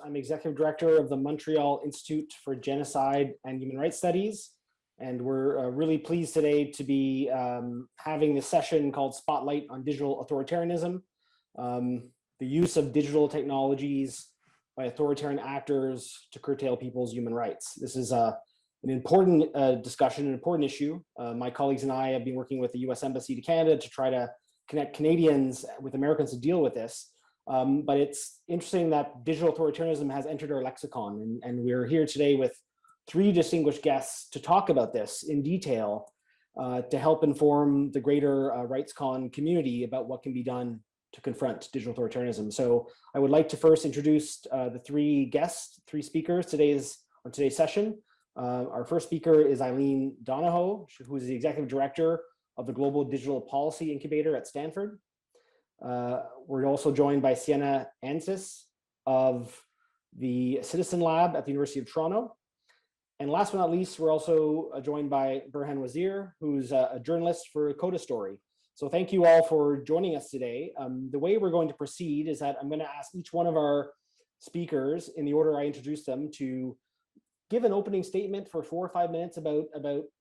I'm Executive Director of the Montreal Institute for Genocide and Human Rights Studies. And we're really pleased today to be having this session called Spotlight on Digital Authoritarianism, the use of digital technologies by authoritarian actors to curtail people's human rights. This is an important discussion, an important issue. My colleagues and I have been working with the US Embassy to Canada to try to connect Canadians with Americans to deal with this. But it's interesting that digital authoritarianism has entered our lexicon, and we're here today with three distinguished guests to talk about this in detail to help inform the greater RightsCon community about what can be done to confront digital authoritarianism. So I would like to first introduce the three speakers on today's session. Our first speaker is Eileen Donahoe, who is the Executive Director of the Global Digital Policy Incubator at Stanford. We're also joined by Siena Santis of the Citizen Lab at the University of Toronto. And last but not least, we're also joined by Buhran Wazir, who's a journalist for Coda Story. So thank you all for joining us today. The way we're going to proceed is that I'm going to ask each one of our speakers, in the order I introduced them, to give an opening statement for 4 or 5 minutes about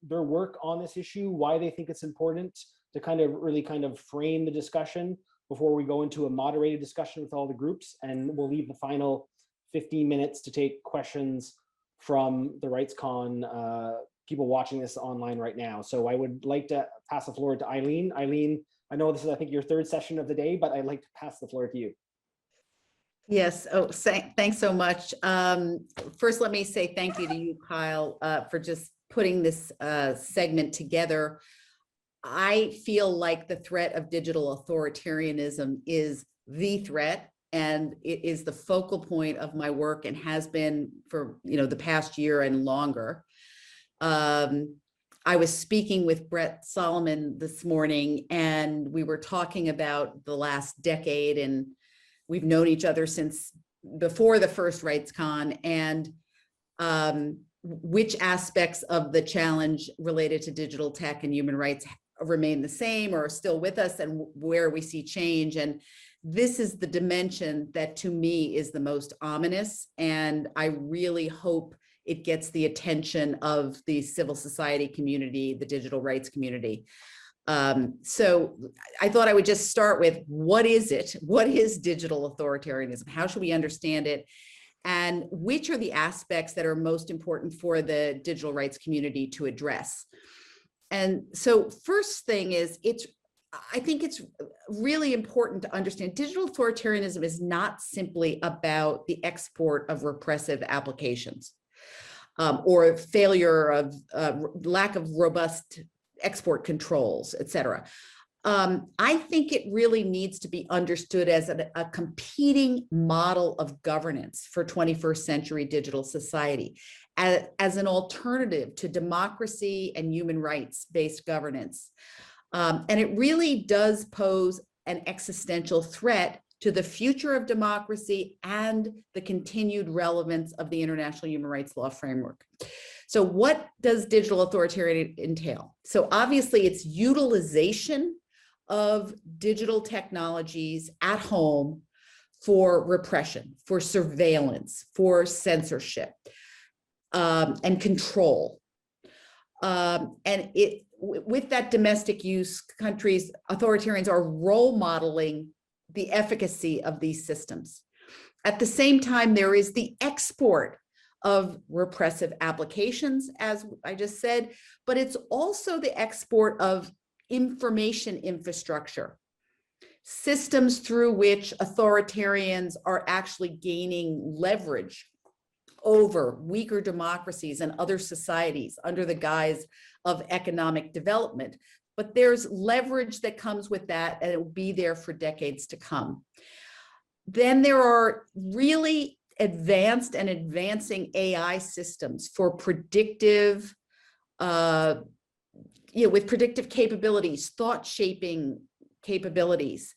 their work on this issue, why they think it's important, to really frame the discussion before we go into a moderated discussion with all the groups. And we'll leave the final 15 minutes to take questions from the RightsCon people watching this online right now. So I would like to pass the floor to Eileen. Eileen, I know this is, I think, your third session of the day, but I'd like to pass the floor to you. Yes. Oh, thanks so much. First, let me say thank you to you, Kyle, for just putting this segment together. I feel like the threat of digital authoritarianism is the threat, and it is the focal point of my work and has been for the past year and longer. I was speaking with Brett Solomon this morning, and we were talking about the last decade, and we've known each other since before the first RightsCon, and which aspects of the challenge related to digital tech and human rights remain the same or are still with us, and where we see change. And this is the dimension that to me is the most ominous, and I really hope it gets the attention of the civil society community, the digital rights community. So I thought I would just start with, what is it? What is digital authoritarianism? How should we understand it? And which are the aspects that are most important for the digital rights community to address? And so first thing is, I think it's really important to understand digital authoritarianism is not simply about the export of repressive applications or failure of lack of robust export controls, et cetera. I think it really needs to be understood as a competing model of governance for 21st century digital society, as an alternative to democracy and human rights-based governance. And it really does pose an existential threat to the future of democracy and the continued relevance of the international human rights law framework. So what does digital authoritarian entail? So obviously it's utilization of digital technologies at home for repression, for surveillance, for censorship, and control. And with that domestic use, authoritarians are role modeling the efficacy of these systems. At the same time, there is the export of repressive applications, as I just said, but it's also the export of information infrastructure, systems through which authoritarians are actually gaining leverage over weaker democracies and other societies under the guise of economic development. But there's leverage that comes with that, and it will be there for decades to come. Then there are really advanced and advancing AI systems for predictive, with predictive capabilities, thought shaping capabilities.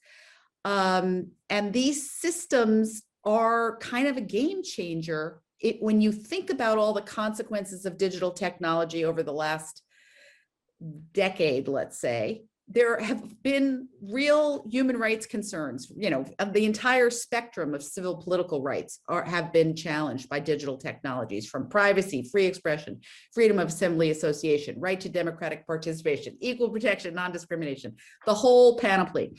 And these systems are kind of a game changer when you think about all the consequences of digital technology over the last decade, let's say, there have been real human rights concerns, of the entire spectrum of civil political rights have been challenged by digital technologies, from privacy, free expression, freedom of assembly, association, right to democratic participation, equal protection, non-discrimination, the whole panoply.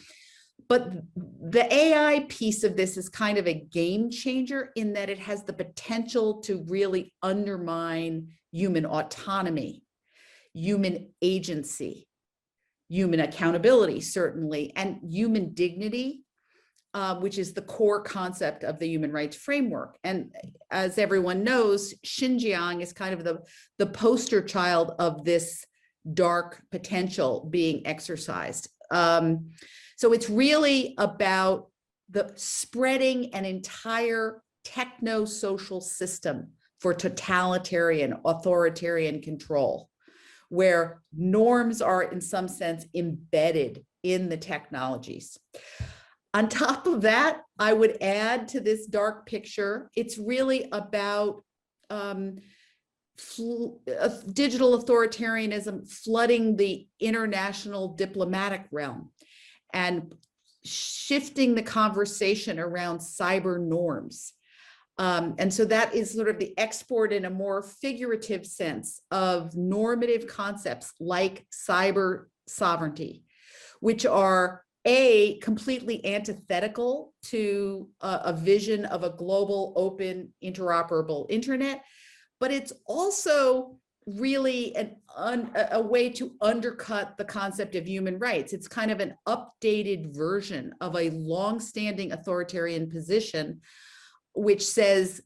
But the AI piece of this is kind of a game changer in that it has the potential to really undermine human autonomy, human agency, human accountability, certainly, and human dignity, which is the core concept of the human rights framework. And as everyone knows, Xinjiang is kind of the poster child of this dark potential being exercised. So it's really about the spreading an entire techno-social system for totalitarian, authoritarian control, where norms are in some sense embedded in the technologies. On top of that, I would add to this dark picture, it's really about digital authoritarianism flooding the international diplomatic realm and shifting the conversation around cyber norms. And so that is sort of the export in a more figurative sense of normative concepts like cyber sovereignty, which are completely antithetical to a vision of a global, open, interoperable internet, but it's also really a way to undercut the concept of human rights. It's kind of an updated version of a longstanding authoritarian position, which says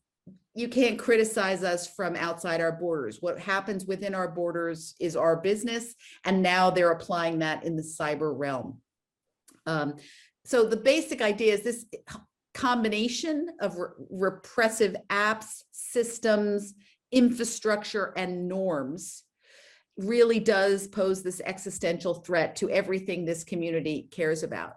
you can't criticize us from outside our borders. What happens within our borders is our business, and now they're applying that in the cyber realm. So the basic idea is this combination of repressive apps, systems, infrastructure, and norms really does pose this existential threat to everything this community cares about.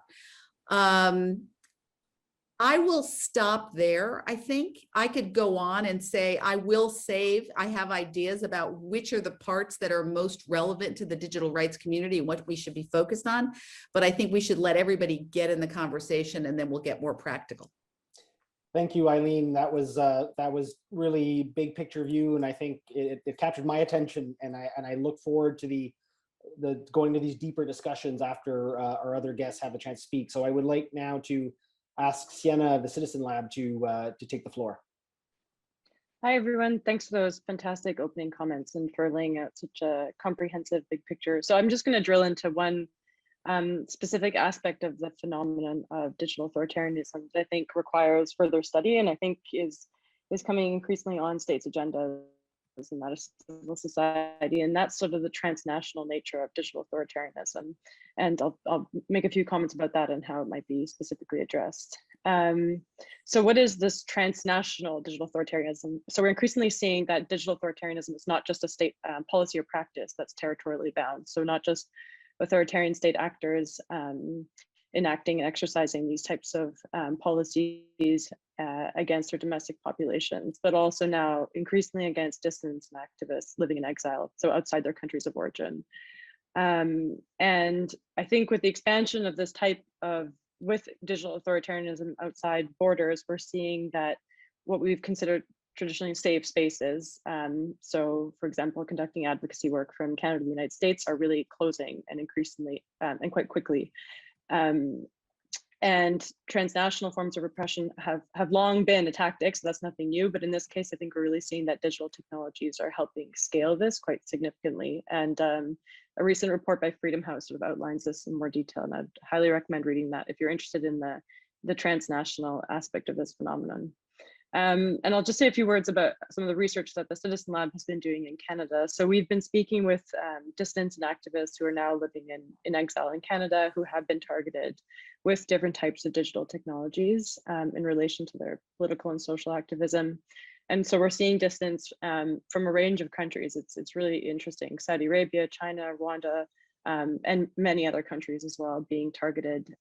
I will stop there. I think I could go on and say, I have ideas about which are the parts that are most relevant to the digital rights community and what we should be focused on. But I think we should let everybody get in the conversation, and then we'll get more practical. Thank you, Eileen. That was really big picture view, and I think it captured my attention. And I look forward to the going to these deeper discussions after our other guests have a chance to speak. So I would like now to ask Siena, the Citizen Lab, to take the floor. Hi, everyone. Thanks for those fantastic opening comments and for laying out such a comprehensive big picture. So I'm just going to drill into one specific aspect of the phenomenon of digital authoritarianism that I think requires further study, and I think is coming increasingly on states' agendas and that of civil society, and that's sort of the transnational nature of digital authoritarianism. And I'll make a few comments about that and how it might be specifically addressed. So what is this transnational digital authoritarianism? So we're increasingly seeing that digital authoritarianism is not just a state policy or practice that's territorially bound. So not just authoritarian state actors enacting and exercising these types of policies against their domestic populations, but also now increasingly against dissidents and activists living in exile, so outside their countries of origin. And I think with the expansion of this type of, with digital authoritarianism outside borders, we're seeing that what we've considered traditionally safe spaces, so for example, conducting advocacy work from Canada and the United States, are really closing and increasingly and quite quickly. And transnational forms of repression have long been a tactic, so that's nothing new. But in this case, I think we're really seeing that digital technologies are helping scale this quite significantly. And a recent report by Freedom House sort of outlines this in more detail, and I'd highly recommend reading that if you're interested in the transnational aspect of this phenomenon. And I'll just say a few words about some of the research that the Citizen Lab has been doing in Canada. So we've been speaking with dissidents and activists who are now living in exile in Canada, who have been targeted with different types of digital technologies in relation to their political and social activism. And so we're seeing dissidents from a range of countries. It's really interesting: Saudi Arabia, China, Rwanda, and many other countries as well being targeted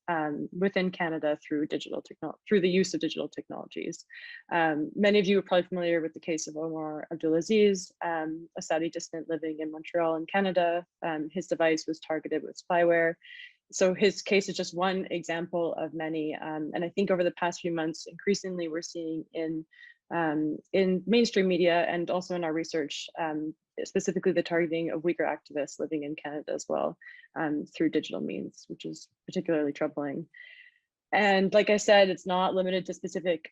within Canada through through the use of digital technologies. Many of you are probably familiar with the case of Omar Abdulaziz, a Saudi dissident living in Montreal in Canada. His device was targeted with spyware. So his case is just one example of many. And I think over the past few months, increasingly we're seeing in mainstream media and also in our research, specifically the targeting of Uyghur activists living in Canada as well through digital means, which is particularly troubling. And like I said, it's not limited to specific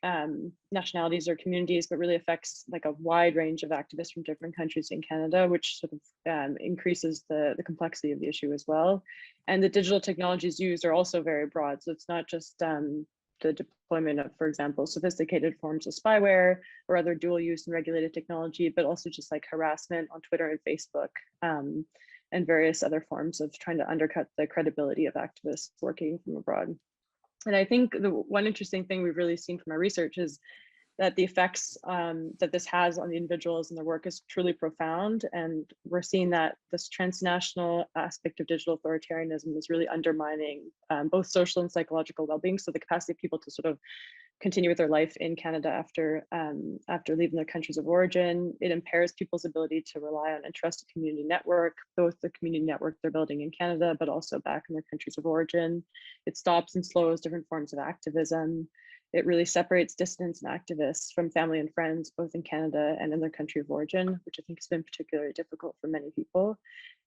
nationalities or communities, but really affects like a wide range of activists from different countries in Canada, which sort of increases the complexity of the issue as well. And the digital technologies used are also very broad. So it's not just the deployment of, for example, sophisticated forms of spyware or other dual use and regulated technology, but also just like harassment on Twitter and Facebook and various other forms of trying to undercut the credibility of activists working from abroad. And I think the one interesting thing we've really seen from our research is that the effects that this has on the individuals and their work is truly profound. And we're seeing that this transnational aspect of digital authoritarianism is really undermining both social and psychological well-being. So the capacity of people to sort of continue with their life in Canada after leaving their countries of origin. It impairs people's ability to rely on and trust a community network, both the community network they're building in Canada, but also back in their countries of origin. It stops and slows different forms of activism. It really separates dissidents and activists from family and friends, both in Canada and in their country of origin, which I think has been particularly difficult for many people,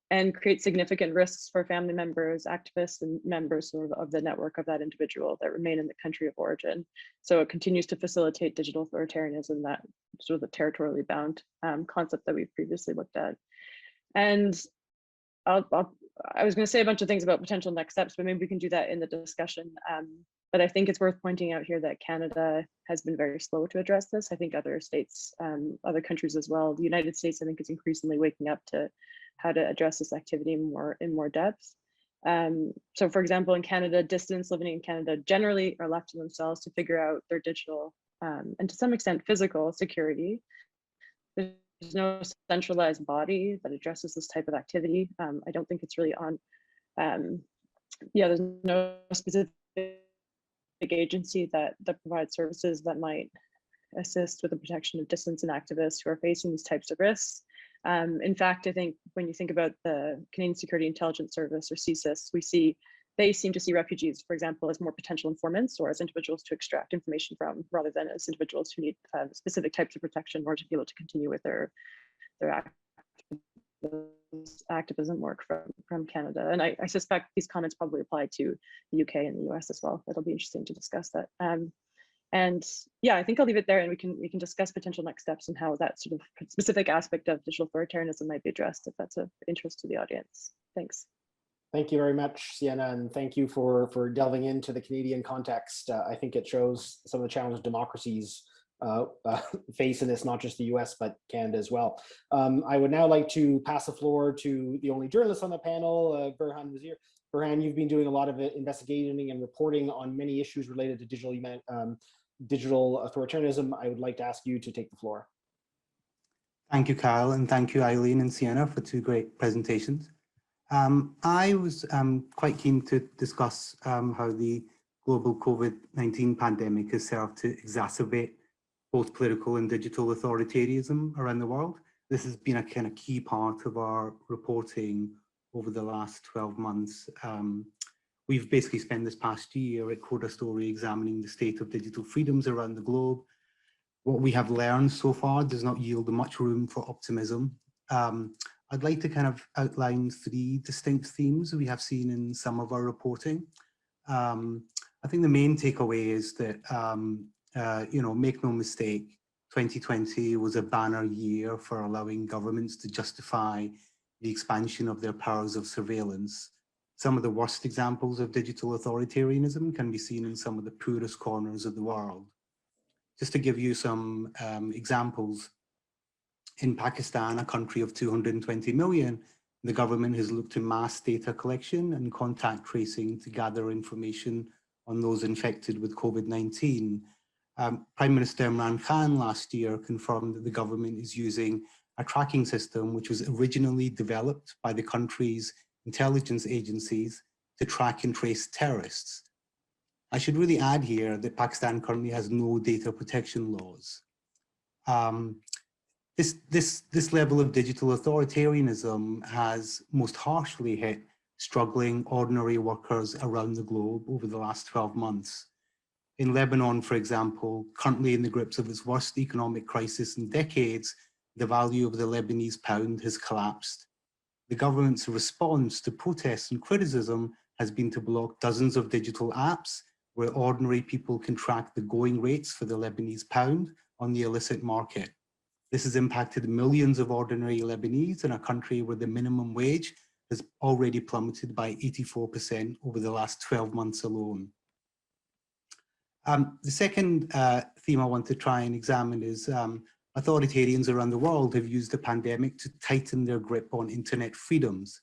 and creates significant risks for family members, activists, and members of the network of that individual that remain in the country of origin. So it continues to facilitate digital authoritarianism, that sort of the territorially bound concept that we've previously looked at. And I was going to say a bunch of things about potential next steps, but maybe we can do that in the discussion. But I think it's worth pointing out here that Canada has been very slow to address this. I think other states, other countries as well. The United States, I think, is increasingly waking up to how to address this activity in more depth. So for example, in Canada, dissidents living in Canada generally are left to themselves to figure out their digital and to some extent physical security. There's no centralized body that addresses this type of activity. I don't think it's really on, there's no specific agency that provides services that might assist with the protection of dissidents and activists who are facing these types of risks. In fact, I think when you think about the Canadian Security Intelligence Service, or CSIS, they seem to see refugees, for example, as more potential informants or as individuals to extract information from, rather than as individuals who need specific types of protection in order to be able to continue with their activism work from Canada. And I suspect these comments probably apply to the UK and the US as well. It'll be interesting to discuss that. And yeah, I think I'll leave it there, and we can discuss potential next steps and how that sort of specific aspect of digital authoritarianism might be addressed, if that's of interest to the audience. Thanks. Thank you very much, Siena, and thank you for delving into the Canadian context. I think it shows some of the challenges democracies face in this, not just the US, but Canada as well. I would now like to pass the floor to the only journalist on the panel, Buhran Wazir. Buhran, you've been doing a lot of investigating and reporting on many issues related to digital authoritarianism. I would like to ask you to take the floor. Thank you, Kyle, and thank you, Eileen and Siena, for two great presentations. I was quite keen to discuss how the global COVID-19 pandemic has served to exacerbate both political and digital authoritarianism around the world. This has been a kind of key part of our reporting over the last 12 months. We've basically spent this past year at Coda Story examining the state of digital freedoms around the globe. What we have learned so far does not yield much room for optimism. I'd like to kind of outline three distinct themes we have seen in some of our reporting. I think the main takeaway is that, make no mistake, 2020 was a banner year for allowing governments to justify the expansion of their powers of surveillance. Some of the worst examples of digital authoritarianism can be seen in some of the poorest corners of the world. Just to give you some examples, in Pakistan, a country of 220 million, the government has looked to mass data collection and contact tracing to gather information on those infected with COVID-19. Prime Minister Imran Khan last year confirmed that the government is using a tracking system which was originally developed by the country's intelligence agencies to track and trace terrorists. I should really add here that Pakistan currently has no data protection laws. This level of digital authoritarianism has most harshly hit struggling ordinary workers around the globe over the last 12 months. In Lebanon, for example, currently in the grips of its worst economic crisis in decades, the value of the Lebanese pound has collapsed. The government's response to protests and criticism has been to block dozens of digital apps where ordinary people can track the going rates for the Lebanese pound on the illicit market. This has impacted millions of ordinary Lebanese in a country where the minimum wage has already plummeted by 84% over the last 12 months alone. The second theme I want to try and examine is authoritarians around the world have used the pandemic to tighten their grip on internet freedoms.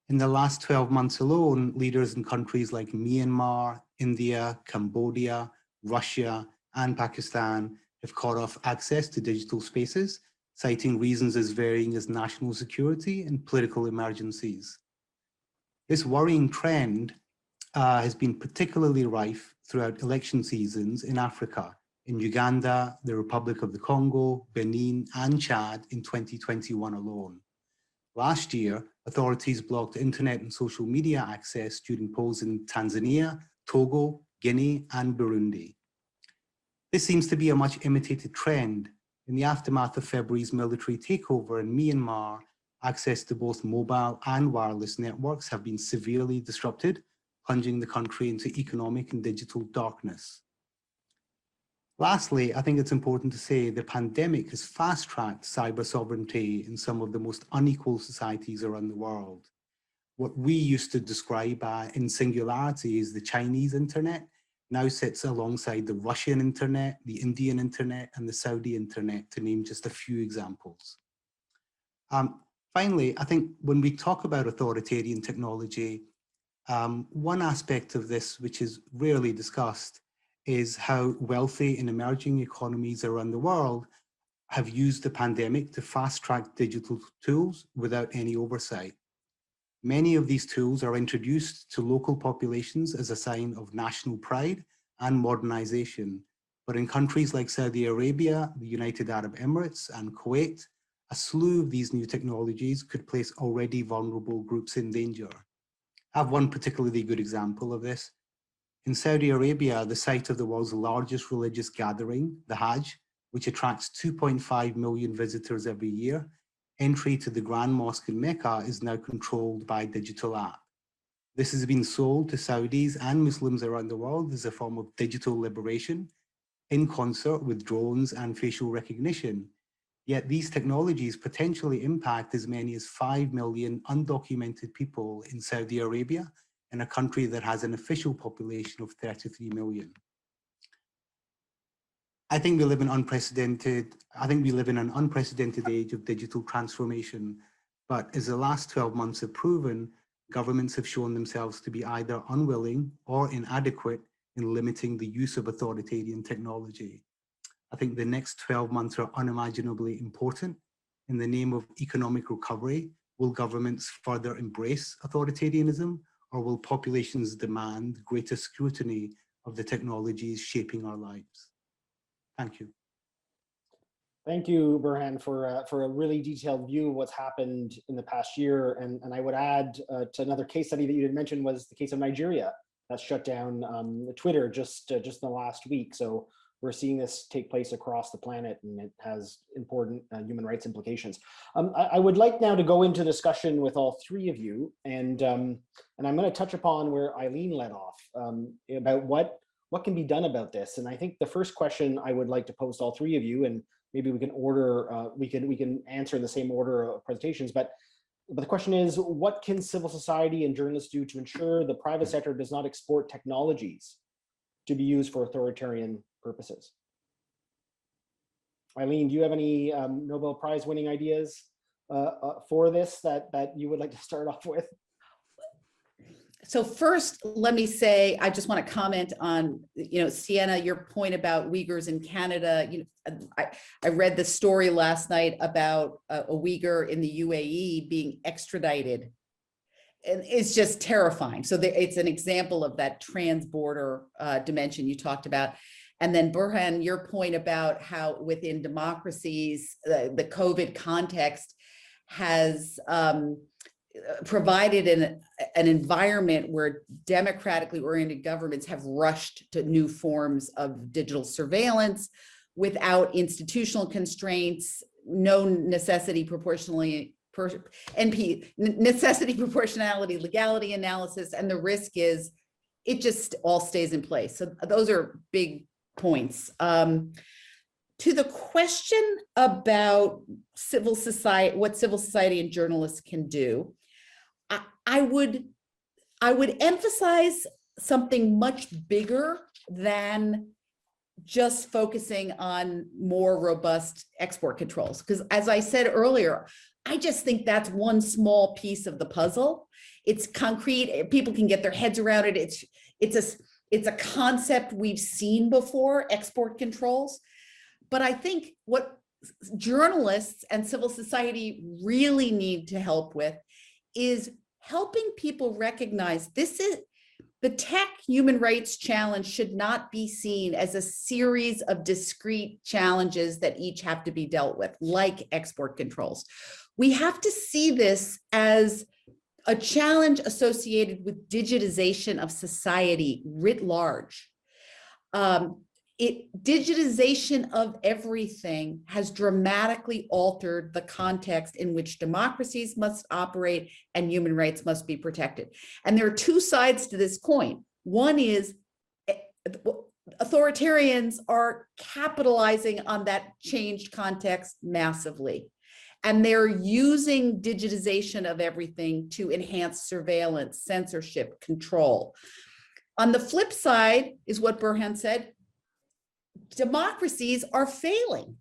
In the last 12 months alone, leaders in countries like Myanmar, India, Cambodia, Russia, and Pakistan have cut off access to digital spaces, citing reasons as varying as national security and political emergencies. This worrying trend has been particularly rife throughout election seasons in Africa, in Uganda, the Republic of the Congo, Benin, and Chad in 2021 alone. Last year, authorities blocked internet and social media access during polls in Tanzania, Togo, Guinea, and Burundi. This seems to be a much imitated trend. In the aftermath of February's military takeover in Myanmar, access to both mobile and wireless networks have been severely disrupted, plunging the country into economic and digital darkness. Lastly, I think it's important to say the pandemic has fast-tracked cyber sovereignty in some of the most unequal societies around the world. What we used to describe in singularity as the Chinese internet now sits alongside the Russian internet, the Indian internet, and the Saudi internet, to name just a few examples. Finally, I think when we talk about authoritarian technology, one aspect of this which is rarely discussed is how wealthy and emerging economies around the world have used the pandemic to fast-track digital tools without any oversight. Many of these tools are introduced to local populations as a sign of national pride and modernization. But in countries like Saudi Arabia, the United Arab Emirates, and Kuwait, a slew of these new technologies could place already vulnerable groups in danger. I have one particularly good example of this. In Saudi Arabia, the site of the world's largest religious gathering, the Hajj, which attracts 2.5 million visitors every year, entry to the Grand Mosque in Mecca is now controlled by a digital app. This has been sold to Saudis and Muslims around the world as a form of digital liberation, in concert with drones and facial recognition. Yet these technologies potentially impact as many as 5 million undocumented people in Saudi Arabia, in a country that has an official population of 33 million. I think we live in an unprecedented age of digital transformation, but as the last 12 months have proven, governments have shown themselves to be either unwilling or inadequate in limiting the use of authoritarian technology. I think the next 12 months are unimaginably important. In the name of economic recovery, will governments further embrace authoritarianism, or will populations demand greater scrutiny of the technologies shaping our lives? Thank you. Thank you, Buhran, for a really detailed view of what's happened in the past year. And I would add to another case study that you did mention was the case of Nigeria that shut down Twitter just in the last week. So we're seeing this take place across the planet, and it has important human rights implications. I would like now to go into discussion with all three of you, and I'm going to touch upon where Eileen led off about what can be done about this. And I think the first question I would like to pose to all three of you, and maybe we can order, we can answer in the same order of presentations, but the question is, what can civil society and journalists do to ensure the private sector does not export technologies to be used for authoritarian purposes? Eileen, do you have any Nobel Prize winning ideas for this that you would like to start off with? So first, let me say, I just want to comment on, Siena, your point about Uyghurs in Canada. I read the story last night about a Uyghur in the UAE being extradited. it's just terrifying. So it's an example of that transborder dimension you talked about. And then Buhran, your point about how within democracies, the COVID context has provided an environment where democratically oriented governments have rushed to new forms of digital surveillance without institutional constraints, no necessity, necessity, proportionality, legality analysis, and the risk is it just all stays in place. So those are big points. To the question about civil society, what civil society and journalists can do, I would emphasize something much bigger than just focusing on more robust export controls. Because as I said earlier, I just think that's one small piece of the puzzle. It's concrete, people can get their heads around it. It's a concept we've seen before, export controls. But I think what journalists and civil society really need to help with is helping people recognize this is the tech human rights challenge should not be seen as a series of discrete challenges that each have to be dealt with, like export controls. We have to see this as a challenge associated with digitization of society writ large. Digitization of everything has dramatically altered the context in which democracies must operate and human rights must be protected. And there are two sides to this coin. One is authoritarians are capitalizing on that changed context massively. And they're using digitization of everything to enhance surveillance, censorship, control. On the flip side is what Buhran said, democracies are failing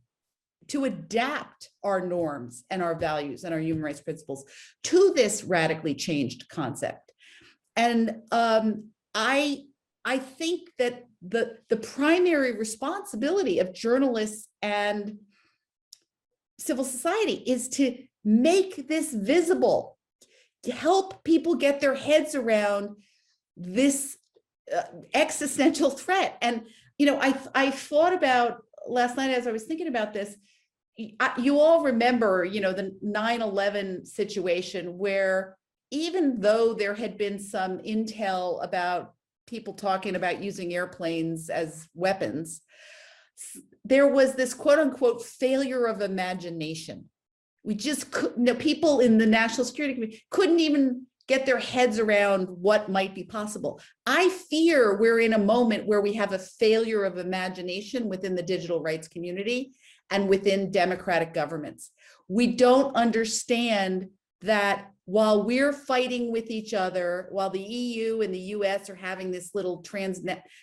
to adapt our norms and our values and our human rights principles to this radically changed concept. And I think that the primary responsibility of journalists and civil society is to make this visible, to help people get their heads around this existential threat. And you know, I thought about last night as I was thinking about this, you all remember, you know, the 9/11 situation where even though there had been some intel about people talking about using airplanes as weapons, there was this quote unquote failure of imagination. We just couldn't, people in the national security community couldn't even get their heads around what might be possible. I fear we're in a moment where we have a failure of imagination within the digital rights community and within democratic governments. We don't understand that while we're fighting with each other, while the EU and the US are having this little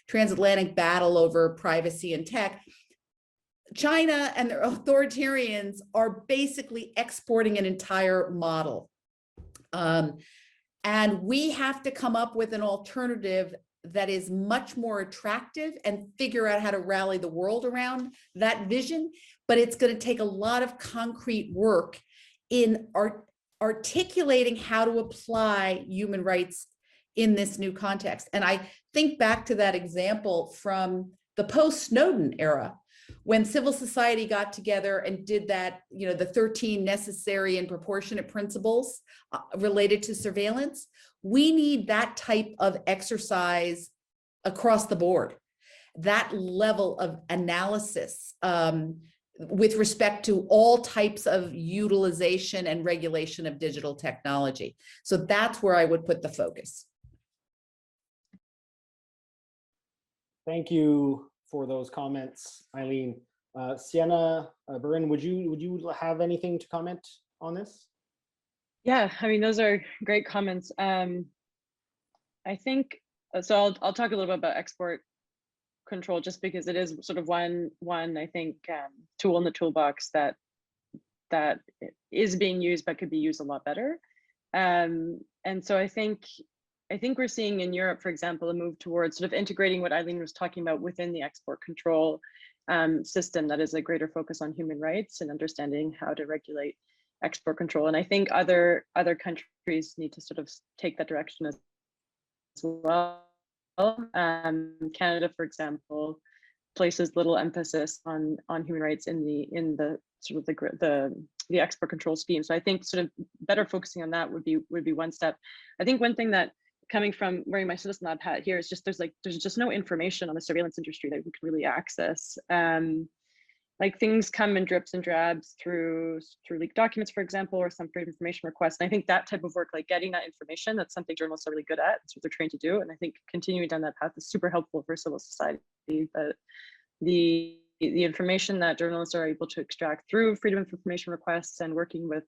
transatlantic battle over privacy and tech, China and their authoritarians are basically exporting an entire model. And we have to come up with an alternative that is much more attractive and figure out how to rally the world around that vision. But it's going to take a lot of concrete work in articulating how to apply human rights in this new context. And I think back to that example from the post-Snowden era, when civil society got together and did that, you know, the 13 necessary and proportionate principles related to surveillance. We need that type of exercise across the board, that level of analysis with respect to all types of utilization and regulation of digital technology. So that's where I would put the focus. Thank you for those comments, Eileen. Siena, Buhran, would you have anything to comment on this? Yeah, I mean, those are great comments. I think, so I'll talk a little bit about export control, just because it is sort of one I think, tool in the toolbox that is being used, but could be used a lot better. And so I think we're seeing in Europe, for example, a move towards sort of integrating what Eileen was talking about within the export control system, that is a greater focus on human rights and understanding how to regulate export control. And I think other countries need to sort of take that direction as well. Canada, for example, places little emphasis on human rights in the sort of the export control scheme. So I think sort of better focusing on that would be one step. I think one thing that, coming from wearing my Citizen Lab hat here, is just there's just no information on the surveillance industry that we can really access. Like things come in drips and drabs through leaked documents, for example, or some freedom of information requests. And I think that type of work, like getting that information, that's something journalists are really good at. It's what they're trained to do. And I think continuing down that path is super helpful for civil society. But the information that journalists are able to extract through freedom of information requests and working with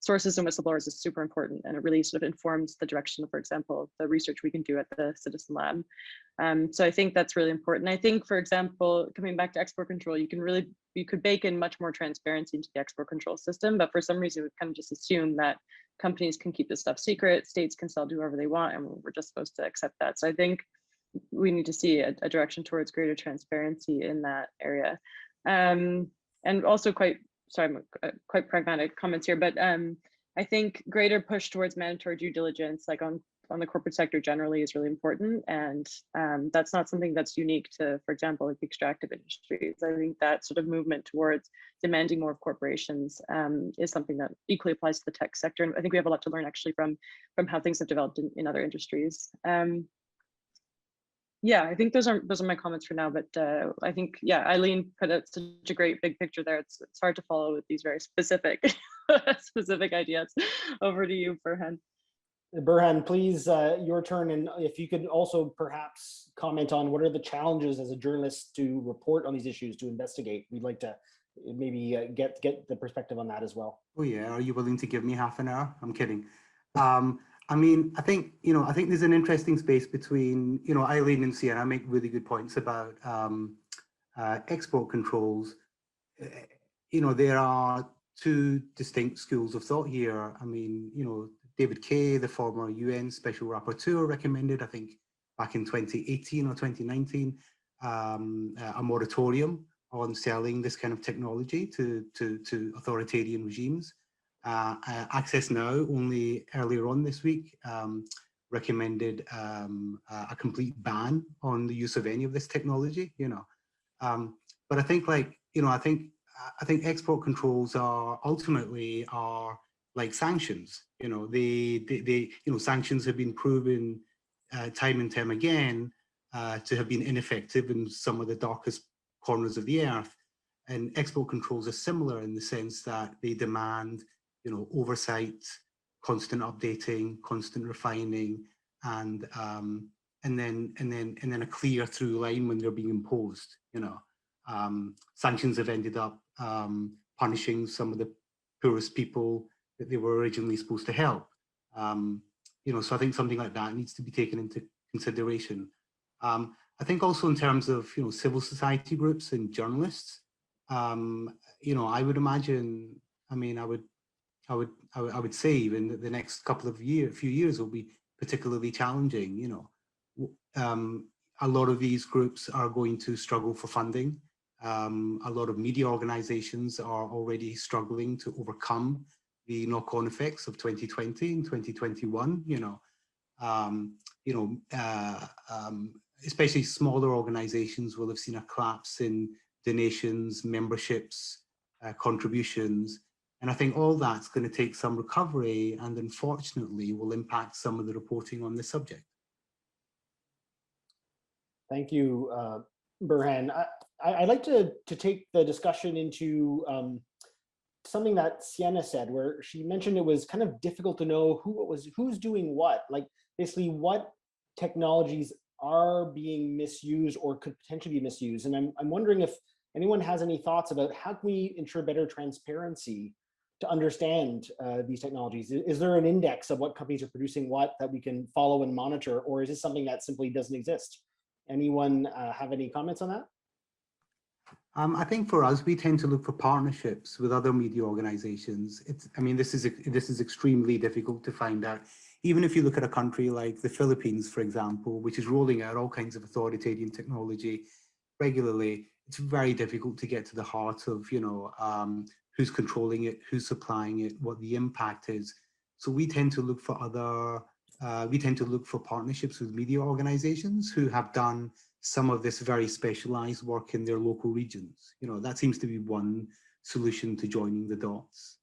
sources and whistleblowers is super important, and it really sort of informs the direction, for example, the research we can do at the Citizen Lab. So I think that's really important. I think, for example, coming back to export control, you could bake in much more transparency into the export control system, but for some reason we've kind of just assumed that companies can keep this stuff secret, states can sell to whoever they want, and we're just supposed to accept that. So I think we need to see a direction towards greater transparency in that area. And also quite pragmatic comments here, but I think greater push towards mandatory due diligence, like on the corporate sector generally, is really important. And that's not something that's unique to, for example, like the extractive industries. I think that sort of movement towards demanding more of corporations is something that equally applies to the tech sector. And I think we have a lot to learn actually from how things have developed in other industries. Yeah, I think those are my comments for now, but I think, yeah, Eileen put out such a great big picture there. It's hard to follow with these very specific ideas. Over to you, Buhran. Buhran, please, your turn. And if you could also perhaps comment on what are the challenges as a journalist to report on these issues, to investigate. We'd like to maybe get the perspective on that as well. Oh yeah, are you willing to give me half an hour? I'm kidding. I mean, I think there's an interesting space between, Eileen and Siena make really good points about export controls. There are two distinct schools of thought here. I mean, David Kay, the former UN Special Rapporteur, recommended, I think, back in 2018 or 2019, a moratorium on selling this kind of technology to authoritarian regimes. Access Now, only earlier on this week, recommended a complete ban on the use of any of this technology. But I think, I think export controls are ultimately like sanctions. Sanctions have been proven time and time again to have been ineffective in some of the darkest corners of the earth. And export controls are similar in the sense that they demand oversight, constant updating, constant refining, and then a clear through line when they're being imposed. Sanctions have ended up punishing some of the poorest people that they were originally supposed to help. So I think something like that needs to be taken into consideration. I think also in terms of civil society groups and journalists, I would imagine. I mean, I would say even the next couple of few years will be particularly challenging. A lot of these groups are going to struggle for funding. A lot of media organizations are already struggling to overcome the knock-on effects of 2020 and 2021. Especially smaller organizations will have seen a collapse in donations, memberships, contributions. And I think all that's going to take some recovery and unfortunately will impact some of the reporting on this subject. Thank you, Buhran. I'd like to take the discussion into something that Siena said, where she mentioned it was kind of difficult to know who's doing what, like basically what technologies are being misused or could potentially be misused. And I'm wondering if anyone has any thoughts about how can we ensure better transparency to understand these technologies? Is there an index of what companies are producing what that we can follow and monitor, or is this something that simply doesn't exist? Anyone have any comments on that? I think for us, we tend to look for partnerships with other media organizations. This is extremely difficult to find out. Even if you look at a country like the Philippines, for example, which is rolling out all kinds of authoritarian technology regularly, it's very difficult to get to the heart of, who's controlling it, who's supplying it, what the impact is. So we tend to look for partnerships with media organizations who have done some of this very specialized work in their local regions. You know, that seems to be one solution to joining the dots.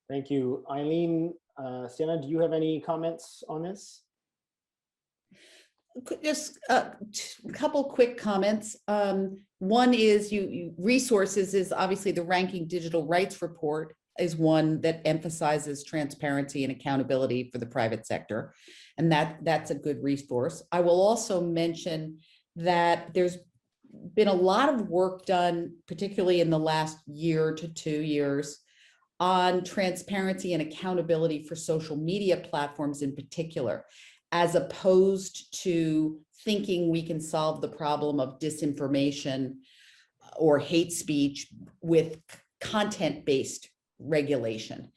Thank you. Eileen, Siena, do you have any comments on this? Just a couple quick comments. One is resources is obviously the Ranking Digital Rights Report is one that emphasizes transparency and accountability for the private sector. And that's a good resource. I will also mention that there's been a lot of work done, particularly in the last year to 2 years, on transparency and accountability for social media platforms in particular, as opposed to thinking we can solve the problem of disinformation or hate speech with content-based regulation.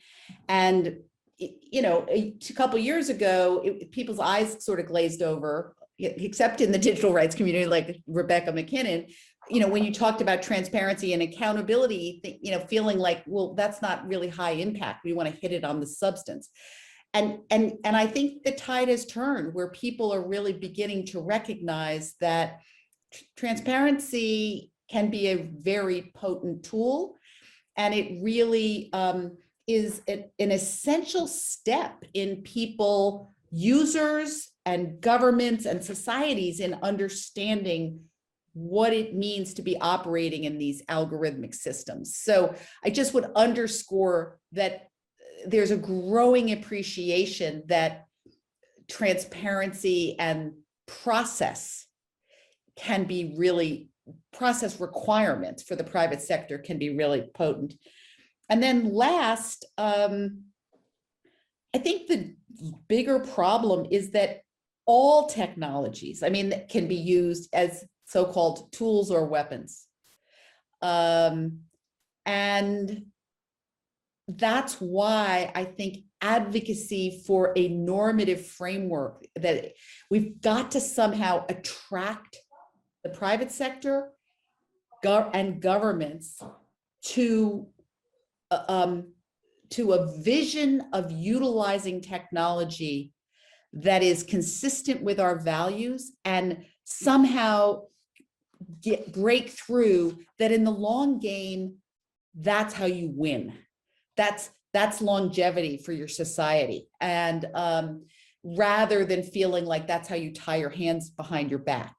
And, you know, a couple years ago, people's eyes sort of glazed over, except in the digital rights community, like Rebecca McKinnon, you know, when you talked about transparency and accountability, you know, feeling like, well, that's not really high impact. We want to hit it on the substance. And I think the tide has turned where people are really beginning to recognize that transparency can be a very potent tool. And it really is an essential step in people, users and governments and societies in understanding what it means to be operating in these algorithmic systems. So I just would underscore that there's a growing appreciation that transparency and process can be really, process requirements for the private sector can be really potent. And then last, I think the bigger problem is that all technologies, I mean, that can be used as so-called tools or weapons. And that's why I think advocacy for a normative framework, that we've got to somehow attract the private sector and governments to a vision of utilizing technology that is consistent with our values and somehow break through that in the long game, that's how you win. That's longevity for your society. And rather than feeling like that's how you tie your hands behind your back.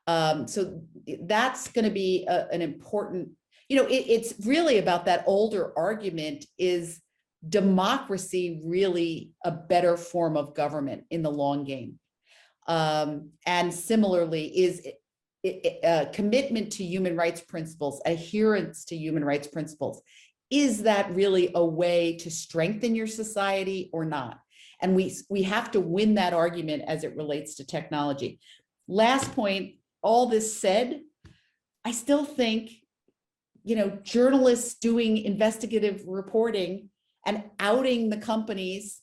So that's going to be an important, you know, it's really about that older argument, is democracy really a better form of government in the long game? And similarly, is commitment to human rights principles, adherence to human rights principles, is that really a way to strengthen your society or not? And we have to win that argument as it relates to technology. Last point, all this said, I still think, you know, journalists doing investigative reporting and outing the companies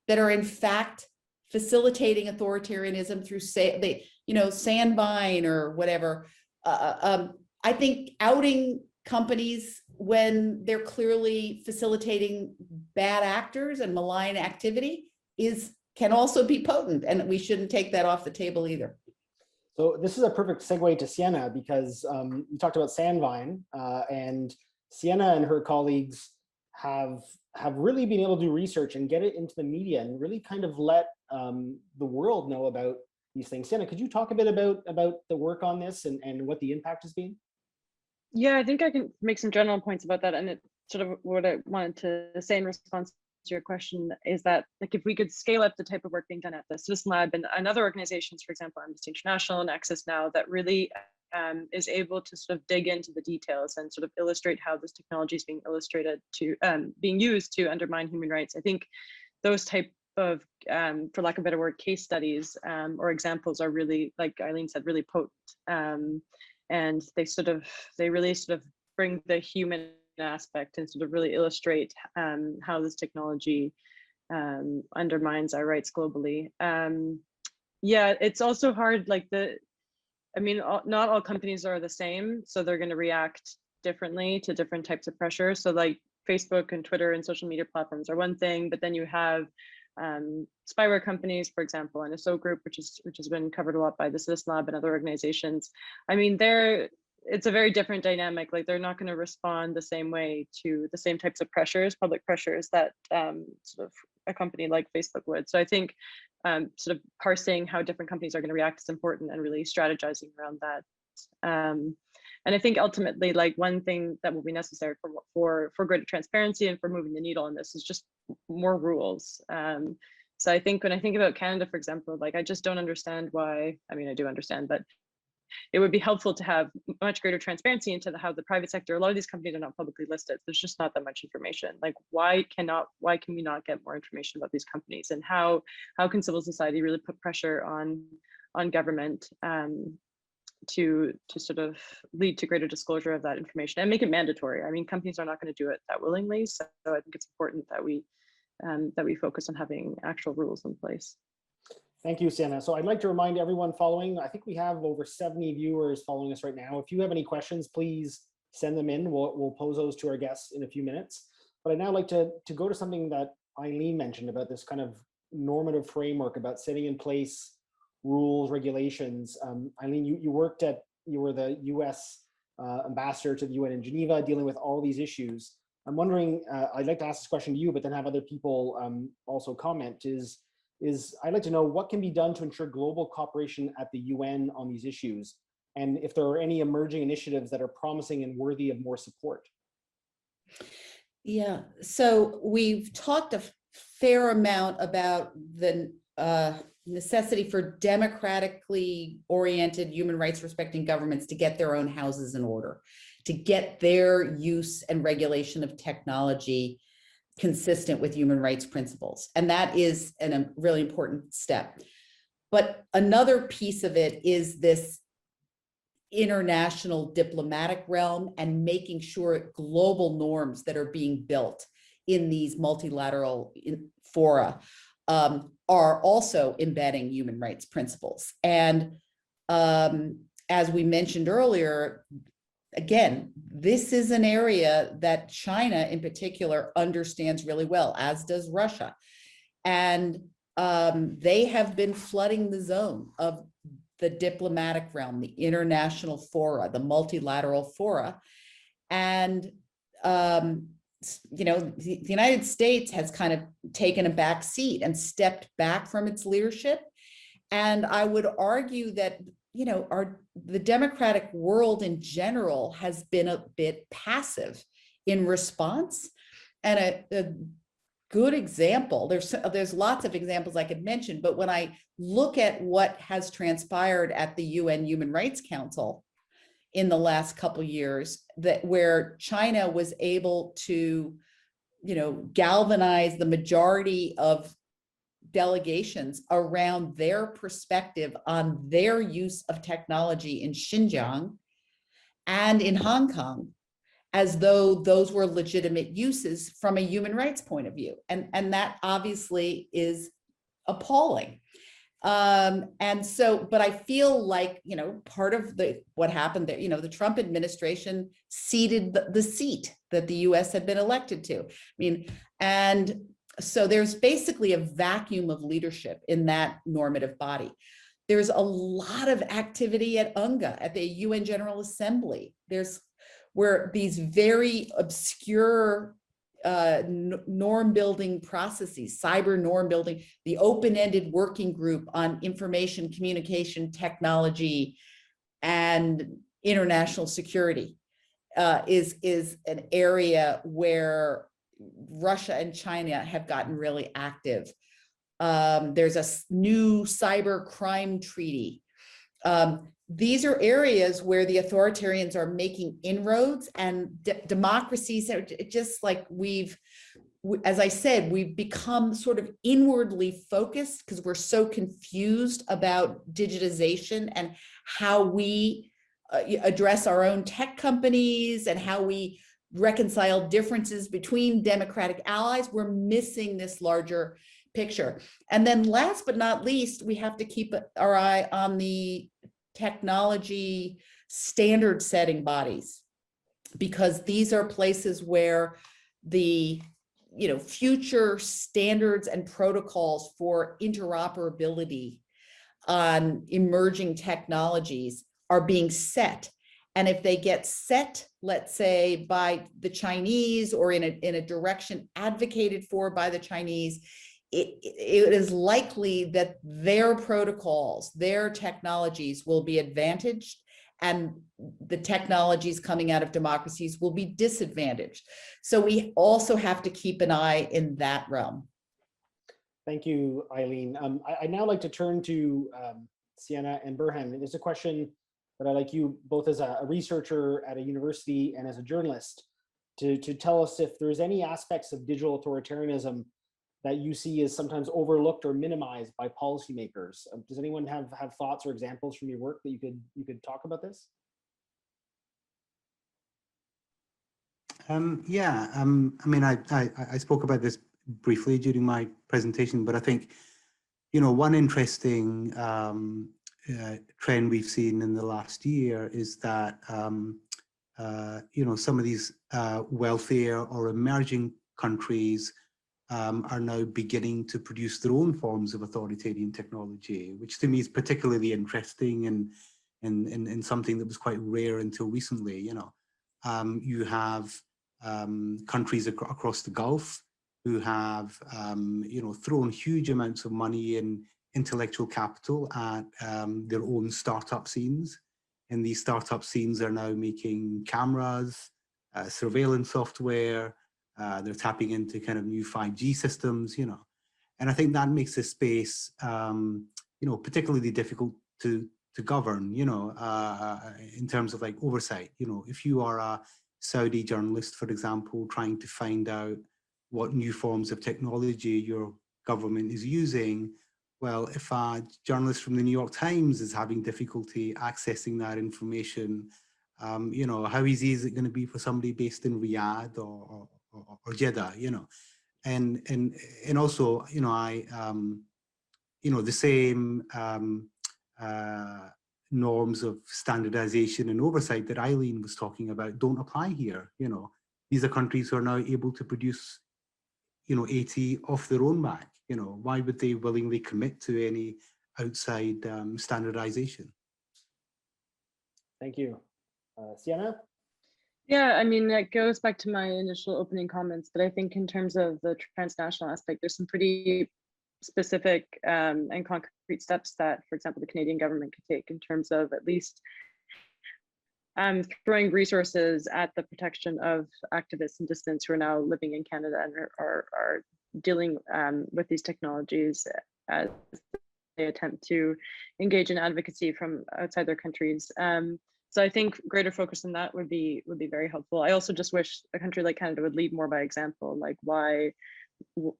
that are in fact facilitating authoritarianism through, say, you know, Sandvine or whatever. I think outing companies when they're clearly facilitating bad actors and malign activity can also be potent, and we shouldn't take that off the table either. So this is a perfect segue to Siena, because you talked about Sandvine, and Siena and her colleagues have really been able to do research and get it into the media and really kind of let the world know about these things. Siena, could you talk a bit about the work on this and what the impact has been? Yeah, I think I can make some general points about that. And it's sort of what I wanted to say in response to your question is that, like, if we could scale up the type of work being done at the Citizen Lab and other organizations, for example, Amnesty International and Access Now, that really is able to sort of dig into the details and sort of illustrate how this technology is being used to undermine human rights. I think those type of, for lack of a better word, case studies or examples are really, like Eileen said, really potent. And they really sort of bring the human aspect and sort of really illustrate how this technology undermines our rights globally. Yeah, it's also hard, like not all companies are the same, so they're going to react differently to different types of pressure. So like Facebook and Twitter and social media platforms are one thing, but then you have spyware companies, for example, and a SO group, which has been covered a lot by the Citizen Lab and other organizations. I mean, it's a very different dynamic. Like they're not going to respond the same way to the same types of pressures, public pressures, that sort of a company like Facebook would. So I think sort of parsing how different companies are going to react is important, and really strategizing around that. And I think ultimately, like one thing that will be necessary for greater transparency and for moving the needle on this is just more rules. So I think when I think about Canada, for example, like I just don't understand why. I mean, I do understand, but it would be helpful to have much greater transparency into how the private sector, a lot of these companies are not publicly listed. There's just not that much information. Like why can we not get more information about these companies, and how can civil society really put pressure on government to sort of lead to greater disclosure of that information and make it mandatory. I mean, companies are not going to do it that willingly. So I think it's important that we focus on having actual rules in place. Thank you, Siena. So I'd like to remind everyone following, I think we have over 70 viewers following us right now. If you have any questions, please send them in. We'll pose those to our guests in a few minutes. But I'd now like to go to something that Eileen mentioned about this kind of normative framework about setting in place rules, regulations. Eileen, you were the US ambassador to the UN in Geneva, dealing with all these issues. I'm wondering, I'd like to ask this question to you, but then have other people also comment, is I'd like to know what can be done to ensure global cooperation at the UN on these issues, and if there are any emerging initiatives that are promising and worthy of more support. Yeah, so we've talked a fair amount about the necessity for democratically oriented, human rights respecting governments to get their own houses in order, to get their use and regulation of technology consistent with human rights principles. And that is a really important step. But another piece of it is this international diplomatic realm and making sure global norms that are being built in these multilateral fora are also embedding human rights principles. And as we mentioned earlier, again, this is an area that China in particular understands really well, as does Russia. And they have been flooding the zone of the diplomatic realm, the international fora, the multilateral fora. And, you know, the United States has kind of taken a back seat and stepped back from its leadership. And I would argue that, you know, the democratic world in general has been a bit passive in response. And a good example, there's lots of examples I could mention, but when I look at what has transpired at the UN Human Rights Council in the last couple of years, where China was able to, you know, galvanize the majority of delegations around their perspective on their use of technology in Xinjiang and in Hong Kong, as though those were legitimate uses from a human rights point of view. And that obviously is appalling. And so, but I feel like, you know, part of what happened there, you know, the Trump administration ceded the seat that the US had been elected to. I mean, and so there's basically a vacuum of leadership in that normative body. There's a lot of activity at UNGA, at the UN General Assembly. Where these very obscure norm building processes, cyber norm building, the open-ended working group on information communication technology and international security is an area where Russia and China have gotten really active. There's a new cyber crime treaty. These are areas where the authoritarians are making inroads, and democracies are just like as I said, we've become sort of inwardly focused because we're so confused about digitization and how we address our own tech companies and how we reconcile differences between democratic allies. We're missing this larger picture. And then last but not least, we have to keep our eye on the technology standard setting bodies. because these are places where the future standards and protocols for interoperability on emerging technologies are being set. And if they get set, let's say, by the Chinese or in a direction advocated for by the Chinese, it is likely that their protocols, their technologies will be advantaged, and the technologies coming out of democracies will be disadvantaged. So we also have to keep an eye in that realm. Thank you, Eileen. I'd now like to turn to Siena and Buhran. There's a question that I'd like you, both as a researcher at a university and as a journalist, to tell us if there's any aspects of digital authoritarianism that you see as sometimes overlooked or minimized by policymakers. Does anyone have thoughts or examples from your work that you could talk about this? I mean, I spoke about this briefly during my presentation, but I think, one interesting trend we've seen in the last year is that, some of these wealthier or emerging countries are now beginning to produce their own forms of authoritarian technology, which to me is particularly interesting and something that was quite rare until recently. You have countries across the Gulf who have, thrown huge amounts of money and intellectual capital at their own startup scenes. And these startup scenes are now making cameras, surveillance software, they're tapping into kind of new 5G systems, and I think that makes this space, particularly difficult to govern, in terms of like oversight. If you are a Saudi journalist, for example, trying to find out what new forms of technology your government is using, well, if a journalist from the New York Times is having difficulty accessing that information, how easy is it going to be for somebody based in Riyadh or Jeddah, and also, the same norms of standardization and oversight that Eileen was talking about don't apply here. These are countries who are now able to produce, AT off their own back. Why would they willingly commit to any outside standardization? Thank you. Siena? Yeah, I mean, that goes back to my initial opening comments, but I think in terms of the transnational aspect, there's some pretty specific and concrete steps that, for example, the Canadian government could take in terms of at least throwing resources at the protection of activists and dissidents who are now living in Canada and are dealing with these technologies as they attempt to engage in advocacy from outside their countries. So I think greater focus on that would be very helpful. I also just wish a country like Canada would lead more by example. Like why,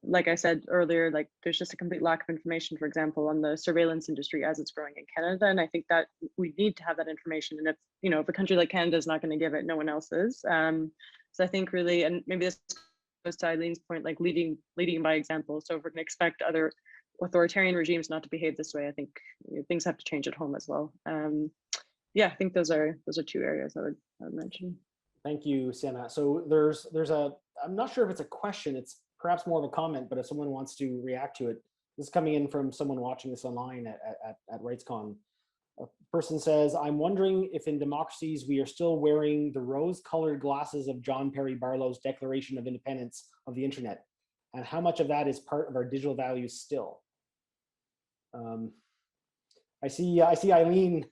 like I said earlier, like there's just a complete lack of information, for example, on the surveillance industry as it's growing in Canada. And I think that we need to have that information. And if a country like Canada is not going to give it, no one else is. So I think really, and maybe this goes to Eileen's point, like leading by example. So if we're going to expect other authoritarian regimes not to behave this way, I think things have to change at home as well. Yeah, I think those are two areas I would mention. Thank you, Siena. So there's I'm not sure if it's a question, it's perhaps more of a comment, but if someone wants to react to it, this is coming in from someone watching this online at RightsCon. A person says, I'm wondering if in democracies we are still wearing the rose-colored glasses of John Perry Barlow's Declaration of Independence of the Internet, and how much of that is part of our digital values still. I see Eileen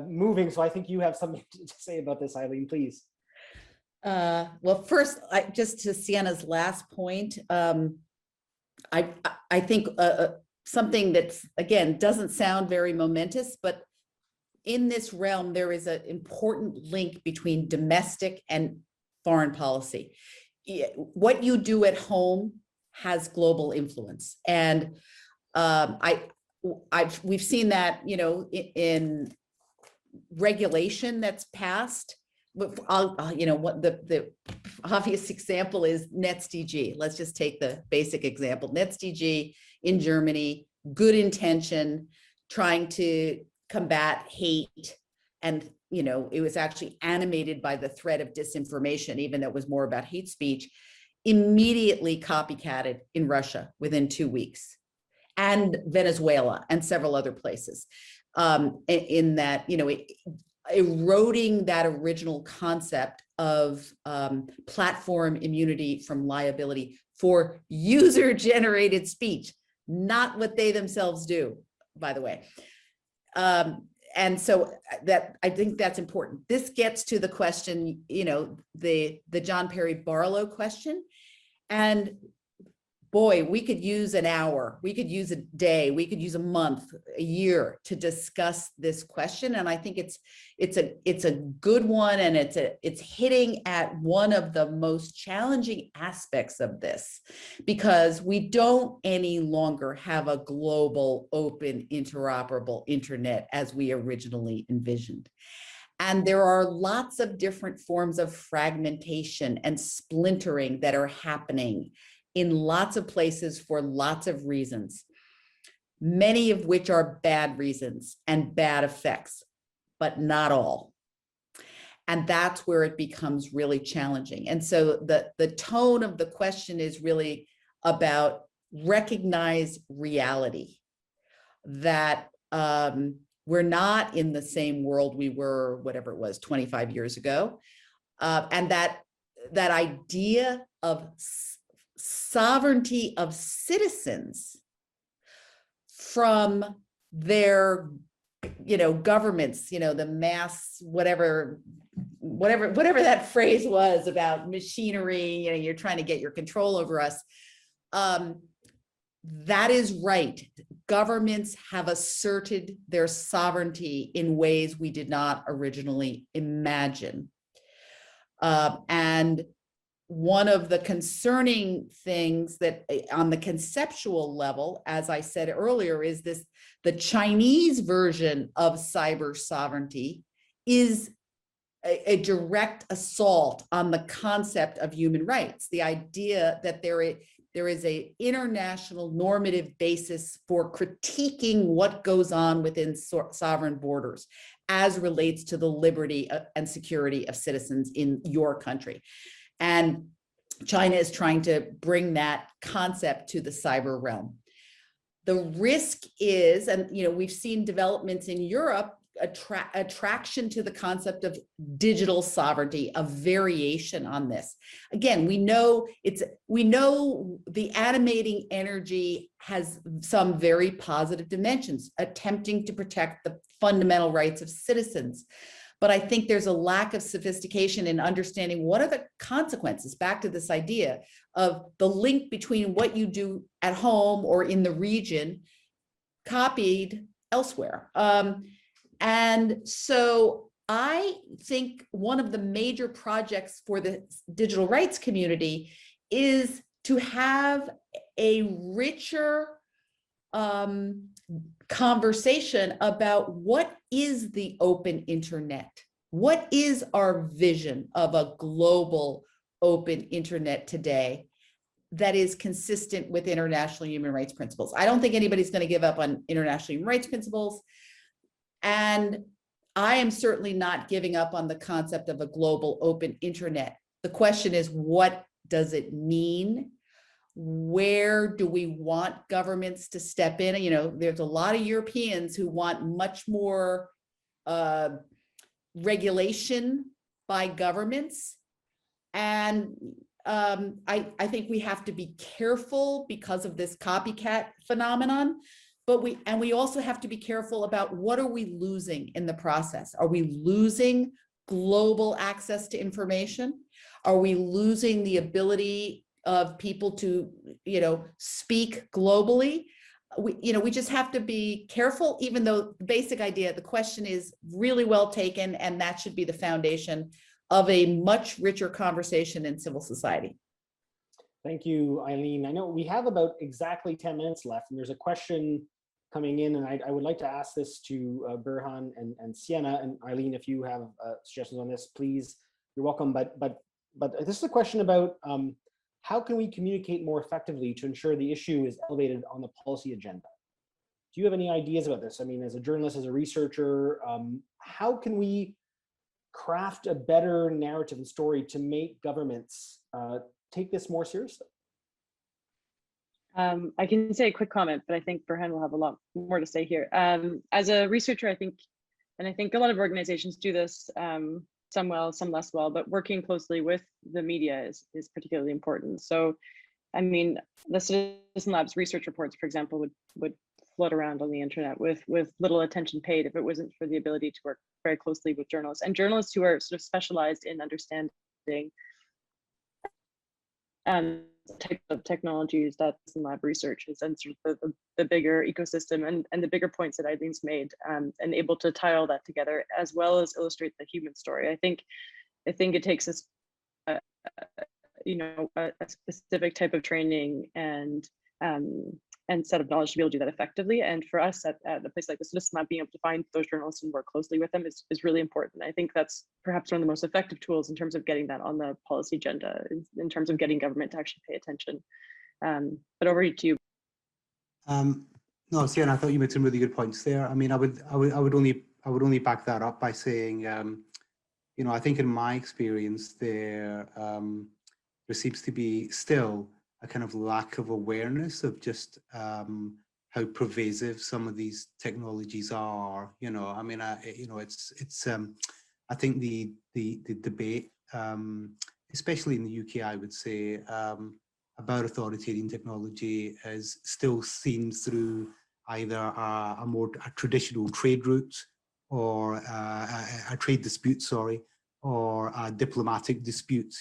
moving, so I think you have something to say about this, Eileen, please. Well, first, just to Siena's last point, I think something that's, again, doesn't sound very momentous, but in this realm, there is an important link between domestic and foreign policy. What you do at home has global influence. And we've seen that, in regulation that's passed. What the obvious example is NetzDG. Let's just take the basic example. NetzDG in Germany, good intention, trying to combat hate and it was actually animated by the threat of disinformation, even though it was more about hate speech, immediately copycatted in Russia within 2 weeks, and Venezuela and several other places. In that, eroding that original concept of platform immunity from liability for user-generated speech, not what they themselves do, by the way. And so that, I think that's important. This gets to the question, the John Perry Barlow question. And boy, we could use an hour, we could use a day, we could use a month, a year to discuss this question. And I think it's a good one, and it's hitting at one of the most challenging aspects of this, because we don't any longer have a global, open, interoperable internet as we originally envisioned. And there are lots of different forms of fragmentation and splintering that are happening in lots of places for lots of reasons, many of which are bad reasons and bad effects, but not all. And that's where it becomes really challenging. And so the tone of the question is really about recognize reality, that we're not in the same world we were, whatever it was, 25 years ago. And that idea of sovereignty of citizens from their, governments, the mass, whatever that phrase was about machinery, you're trying to get your control over us. That is right. Governments have asserted their sovereignty in ways we did not originally imagine. And one of the concerning things that on the conceptual level, as I said earlier, is the Chinese version of cyber sovereignty is a direct assault on the concept of human rights. The idea that there is an international normative basis for critiquing what goes on within sovereign borders as relates to the liberty and security of citizens in your country. And China is trying to bring that concept to the cyber realm. The risk is, and we've seen developments in Europe, attraction to the concept of digital sovereignty, a variation on this. Again, we know the animating energy has some very positive dimensions, attempting to protect the fundamental rights of citizens. But I think there's a lack of sophistication in understanding what are the consequences, back to this idea of the link between what you do at home or in the region copied elsewhere. And so I think one of the major projects for the digital rights community is to have a richer conversation about what is the open internet? What is our vision of a global open internet today that is consistent with international human rights principles? I don't think anybody's going to give up on international human rights principles. And I am certainly not giving up on the concept of a global open internet. The question is, what does it mean? Where do we want governments to step in? There's a lot of Europeans who want much more regulation by governments. And I think we have to be careful because of this copycat phenomenon. But we also have to be careful about what are we losing in the process? Are we losing global access to information? Are we losing the ability of people to, speak globally? We just have to be careful, even though the basic idea, the question is really well taken, and that should be the foundation of a much richer conversation in civil society. Thank you, Eileen. I know we have about exactly 10 minutes left, and there's a question coming in, and I would like to ask this to Buhran and Siena, and Eileen, if you have suggestions on this, please, you're welcome. But this is a question about how can we communicate more effectively to ensure the issue is elevated on the policy agenda? do you have any ideas about this? I mean, as a journalist, as a researcher, how can we craft a better narrative and story to make governments take this more seriously? I can say a quick comment, but I think Buhran will have a lot more to say here. As a researcher, I think a lot of organizations do this, some well, some less well, but working closely with the media is particularly important. So, I mean, the Citizen Labs research reports, for example, would float around on the internet with little attention paid if it wasn't for the ability to work very closely with journalists, and journalists who are sort of specialized in understanding type of technologies that lab research is, and sort of the bigger ecosystem and the bigger points that Eileen's made, and able to tie all that together as well as illustrate the human story. I think it takes a specific type of training and set of knowledge to be able to do that effectively. And for us at a place like this, just not being able to find those journalists and work closely with them is really important. I think that's perhaps one of the most effective tools in terms of getting that on the policy agenda, in terms of getting government to actually pay attention. But over to you. No, Siena, I thought you made some really good points there. I mean, I would only back that up by saying, I think in my experience there seems to be still a kind of lack of awareness of just how pervasive some of these technologies are. I mean, it's I think the debate, especially in the UK, I would say, about authoritarian technology is still seen through either a more traditional trade route or a trade dispute, or a diplomatic dispute,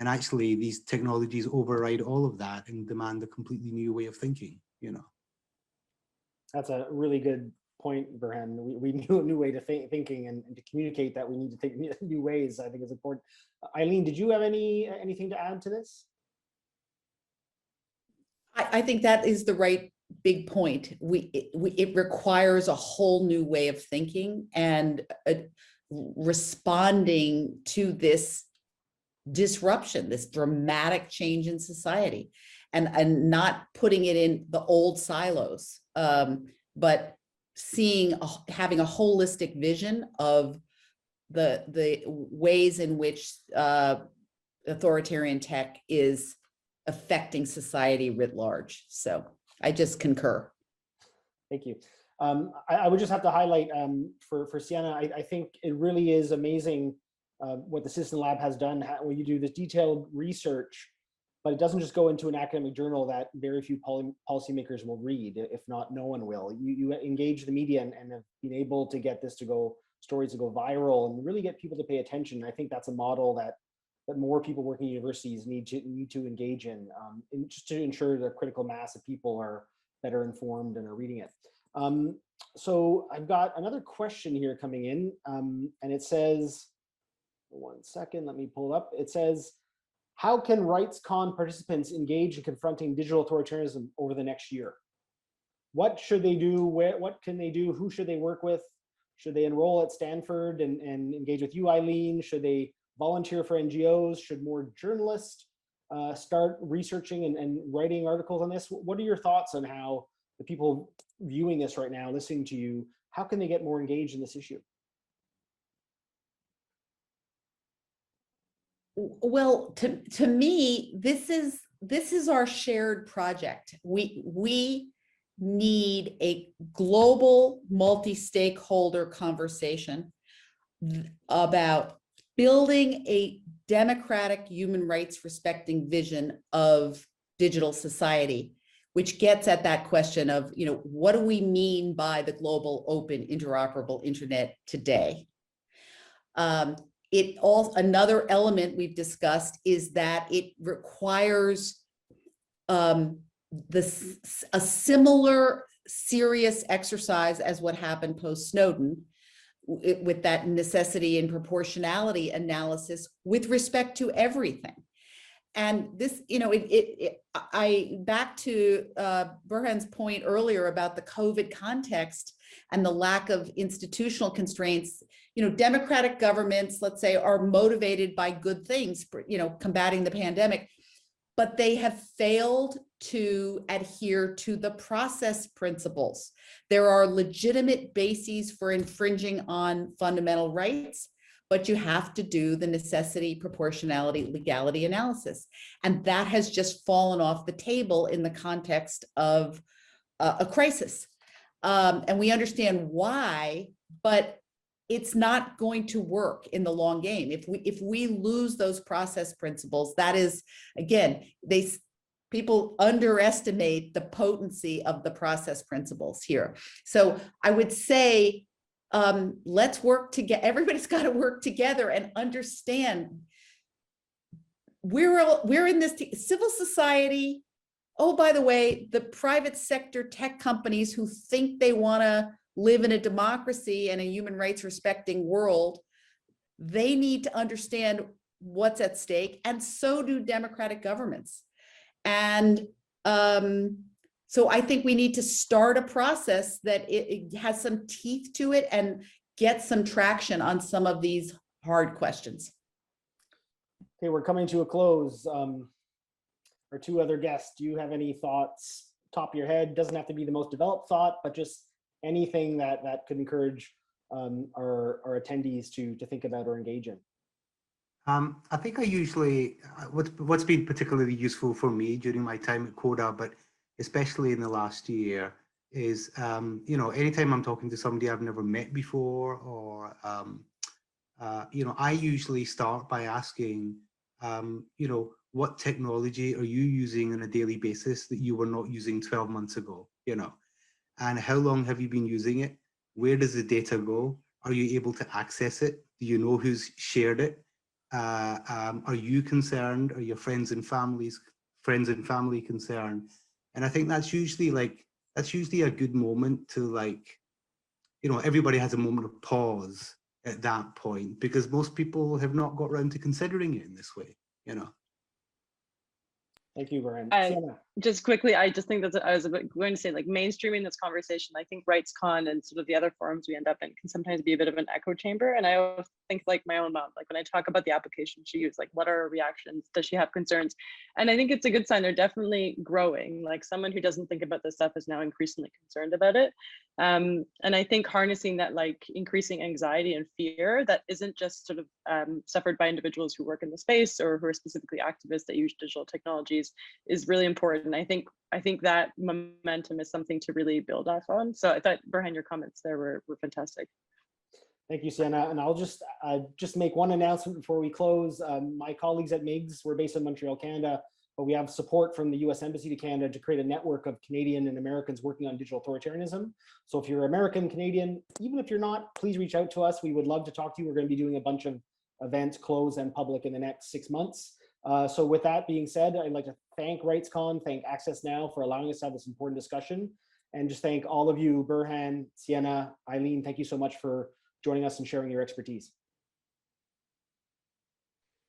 And actually, these technologies override all of that and demand a completely new way of thinking, That's a really good point, Buhran. We need a new way to thinking and to communicate that we need to think new ways. I think is important. Eileen, did you have anything to add to this? I think that is the right big point. It requires a whole new way of thinking and responding to this disruption, this dramatic change in society, and not putting it in the old silos, but having a holistic vision of the ways in which authoritarian tech is affecting society writ large. So I just concur. Thank you. I would just have to highlight for Siena, I think it really is amazing what the Citizen Lab has done when you do this detailed research, but it doesn't just go into an academic journal that very few policymakers will read. If not, no one will. You engage the media and have been able to get stories to go viral and really get people to pay attention. I think that's a model that more people working in universities need to engage in, just to ensure the critical mass of people are better informed and are reading it. So I've got another question here coming in, and it says, one second, let me pull it up. It says, how can RightsCon participants engage in confronting digital authoritarianism over the next year? What should they do? What can they do? Who should they work with? Should they enroll at Stanford and engage with you, Eileen? Should they volunteer for NGOs? Should more journalists start researching and writing articles on this? What are your thoughts on how the people viewing this right now, listening to you, how can they get more engaged in this issue? Well, to me, this is our shared project. We need a global multi-stakeholder conversation about building a democratic, human rights respecting vision of digital society, which gets at that question of, what do we mean by the global, open, interoperable internet today? Another element we've discussed is that it requires a similar serious exercise as what happened post-Snowden, with that necessity and proportionality analysis with respect to everything. And this, back to Buhran's point earlier about the COVID context and the lack of institutional constraints. Democratic governments, let's say, are motivated by good things, combating the pandemic, but they have failed to adhere to the process principles. There are legitimate bases for infringing on fundamental rights, but you have to do the necessity, proportionality, legality analysis. And that has just fallen off the table in the context of a crisis. And we understand why, but it's not going to work in the long game. If we lose those process principles, that is, again, people underestimate the potency of the process principles here. So I would say, let's work together. Everybody's got to work together and understand we're in this civil society. Oh, by the way, the private sector tech companies who think they want to live in a democracy and a human rights respecting world, they need to understand what's at stake, and so do democratic governments. And so I think we need to start a process that it has some teeth to it and get some traction on some of these hard questions. Okay, we're coming to a close. Our two other guests, do you have any thoughts top of your head? Doesn't have to be the most developed thought, but just anything that could encourage our attendees to think about or engage in. I think I usually, what's been particularly useful for me during my time at Coda, but especially in the last year, is, you know, anytime I'm talking to somebody I've never met before, or, you know, I usually start by asking, you know, what technology are you using on a daily basis that you were not using 12 months ago, you know, and how long have you been using it? Where does the data go? Are you able to access it? Do you know who's shared it? Are you concerned? Are your friends and family concerned? And I think that's usually a good moment to, like, you know, everybody has a moment of pause at that point, because most people have not got around to considering it in this way, you know. Thank you, Buhran. Just quickly, I just think that I was going to say, like, mainstreaming this conversation. I think RightsCon and sort of the other forums we end up in can sometimes be a bit of an echo chamber. And I always think, like, my own mom, like, when I talk about the application she used, like, what are her reactions? Does she have concerns? And I think it's a good sign. They're definitely growing. Like, someone who doesn't think about this stuff is now increasingly concerned about it. And I think harnessing that, like, increasing anxiety and fear that isn't just sort of suffered by individuals who work in the space or who are specifically activists that use digital technologies is really important. I think that momentum is something to really build off on. So I thought, Buhran, your comments there were fantastic. Thank you, Siena. And I'll just make one announcement before we close. My colleagues at Migs, we're based in Montreal, Canada, but we have support from the US Embassy to Canada to create a network of Canadian and Americans working on digital authoritarianism. So if you're American, Canadian, even if you're not, please reach out to us. We would love to talk to you. We're going to be doing a bunch of events, closed and public, in the next 6 months. So with that being said, I'd like to thank RightsCon, thank Access Now for allowing us to have this important discussion, and just thank all of you, Buhran, Siena, Eileen, thank you so much for joining us and sharing your expertise.